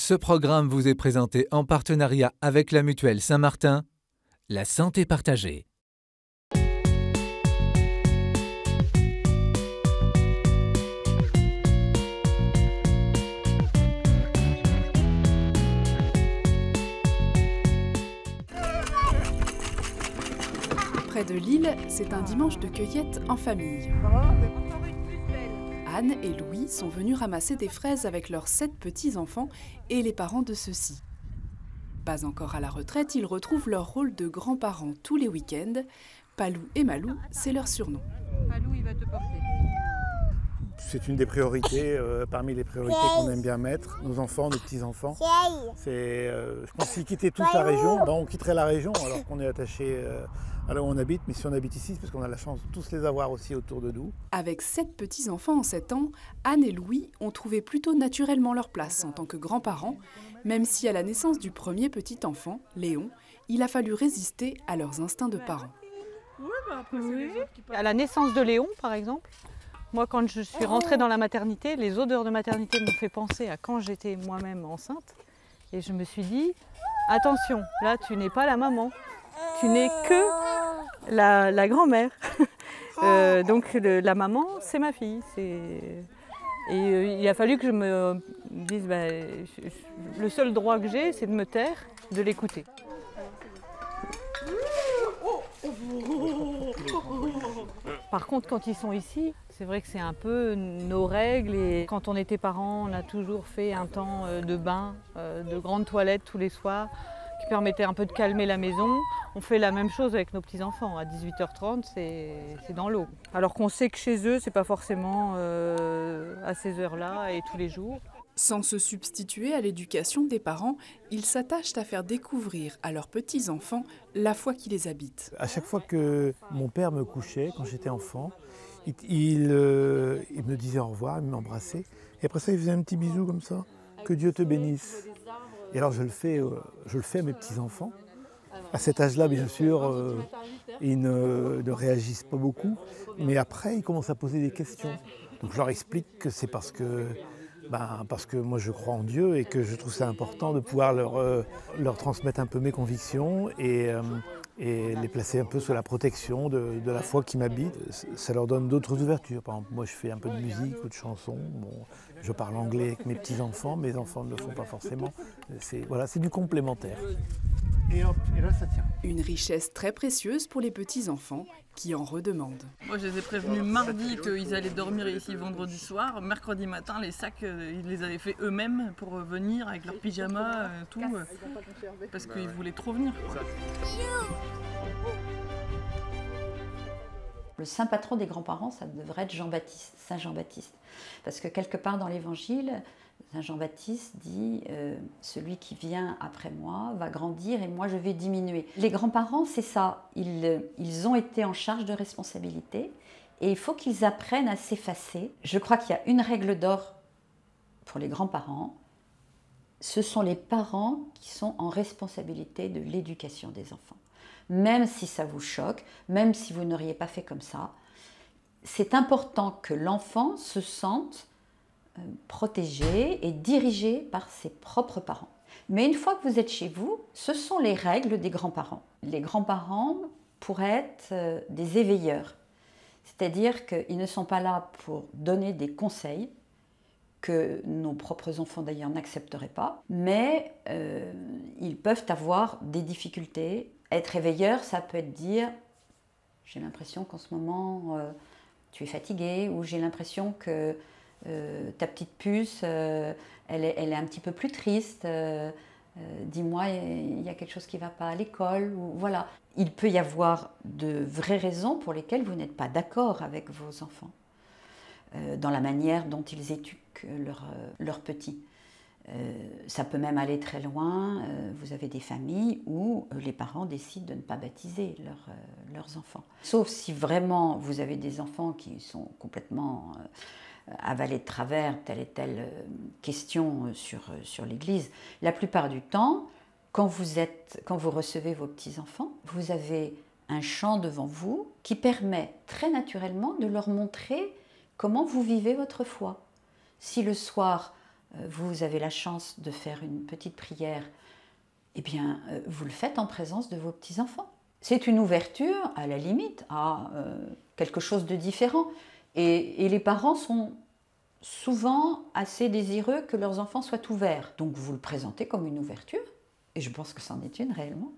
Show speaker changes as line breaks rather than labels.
Ce programme vous est présenté en partenariat avec la Mutuelle Saint-Martin, la santé partagée.
Près de Lille, c'est un dimanche de cueillette en famille. Anne et Louis sont venus ramasser des fraises avec leurs 7 petits-enfants et les parents de ceux-ci. Pas encore à la retraite, ils retrouvent leur rôle de grands-parents tous les week-ends. Palou et Malou, c'est leur surnom.
Palou, il va te porter.
C'est une des priorités, parmi les priorités qu'on aime bien mettre, nos enfants, nos petits-enfants. Je pense qu'ils quittaient tous la région, on quitterait la région alors qu'on est attaché à là où on habite, mais si on habite ici, c'est parce qu'on a la chance de tous les avoir aussi autour de nous.
Avec 7 petits-enfants en 7 ans, Anne et Louis ont trouvé plutôt naturellement leur place en tant que grands-parents, même si à la naissance du premier petit-enfant, Léon, il a fallu résister à leurs instincts de parents.
Oui. À la naissance de Léon, par exemple, moi, quand je suis rentrée dans la maternité, les odeurs de maternité m'ont fait penser à quand j'étais moi-même enceinte. Et je me suis dit, attention, là, tu n'es pas la maman, tu n'es que la grand-mère. Donc la maman, c'est ma fille. Et il a fallu que je me dise, le seul droit que j'ai, c'est de me taire, de l'écouter. Par contre, quand ils sont ici, c'est vrai que c'est un peu nos règles. Et quand on était parents, on a toujours fait un temps de bain, de grandes toilettes tous les soirs, qui permettait un peu de calmer la maison. On fait la même chose avec nos petits-enfants. À 18h30, c'est dans l'eau. Alors qu'on sait que chez eux, c'est pas forcément à ces heures-là et tous les jours.
Sans se substituer à l'éducation des parents, ils s'attachent à faire découvrir à leurs petits-enfants la foi qui les habite.
À chaque fois que mon père me couchait, quand j'étais enfant, il me disait au revoir, il m'embrassait. Et après ça, il faisait un petit bisou comme ça. Que Dieu te bénisse. Et alors je le fais à mes petits-enfants. À cet âge-là, bien sûr, ils ne réagissent pas beaucoup. Mais après, ils commencent à poser des questions. Donc je leur explique que c'est parce que moi je crois en Dieu et que je trouve ça important de pouvoir leur transmettre un peu mes convictions et les placer un peu sous la protection de la foi qui m'habite. Ça leur donne d'autres ouvertures. Par exemple, moi je fais un peu de musique ou de chansons. Bon, je parle anglais avec mes petits-enfants, mes enfants ne le font pas forcément. C'est du complémentaire. Et hop, et là ça tient.
Une richesse très précieuse pour les petits-enfants qui en redemandent.
Moi je les ai prévenus mardi qu'ils allaient dormir ici vendredi soir. Mercredi matin, les sacs, ils les avaient fait eux-mêmes pour venir avec leurs pyjamas, tout, parce qu'ils voulaient trop venir, quoi.
Le saint patron des grands-parents, ça devrait être Jean-Baptiste, Saint Jean-Baptiste. Parce que quelque part dans l'Évangile, Saint Jean-Baptiste dit « Celui qui vient après moi va grandir et moi je vais diminuer ». Les grands-parents, c'est ça. Ils ont été en charge de responsabilité et il faut qu'ils apprennent à s'effacer. Je crois qu'il y a une règle d'or pour les grands-parents. Ce sont les parents qui sont en responsabilité de l'éducation des enfants. Même si ça vous choque, même si vous n'auriez pas fait comme ça, c'est important que l'enfant se sente protégé et dirigé par ses propres parents. Mais une fois que vous êtes chez vous, ce sont les règles des grands-parents. Les grands-parents pourraient être des éveilleurs, c'est-à-dire qu'ils ne sont pas là pour donner des conseils, que nos propres enfants d'ailleurs n'accepteraient pas, mais ils peuvent avoir des difficultés. Être éveilleur, ça peut être dire « j'ai l'impression qu'en ce moment tu es fatigué » ou « j'ai l'impression que ta petite puce, elle est un petit peu plus triste, dis-moi, il y a quelque chose qui ne va pas à l'école » ou voilà. Il peut y avoir de vraies raisons pour lesquelles vous n'êtes pas d'accord avec vos enfants, dans la manière dont ils éduquent leurs petits. Ça peut même aller très loin. Vous avez des familles où les parents décident de ne pas baptiser leurs enfants. Sauf si vraiment vous avez des enfants qui sont complètement avalés de travers telle et telle question sur l'Église. La plupart du temps, quand vous recevez vos petits-enfants, vous avez un champ devant vous qui permet très naturellement de leur montrer comment vous vivez votre foi. Si le soir, vous avez la chance de faire une petite prière, eh bien, vous le faites en présence de vos petits-enfants. C'est une ouverture, à la limite, à quelque chose de différent. Et les parents sont souvent assez désireux que leurs enfants soient ouverts. Donc vous le présentez comme une ouverture, et je pense que c'en est une réellement.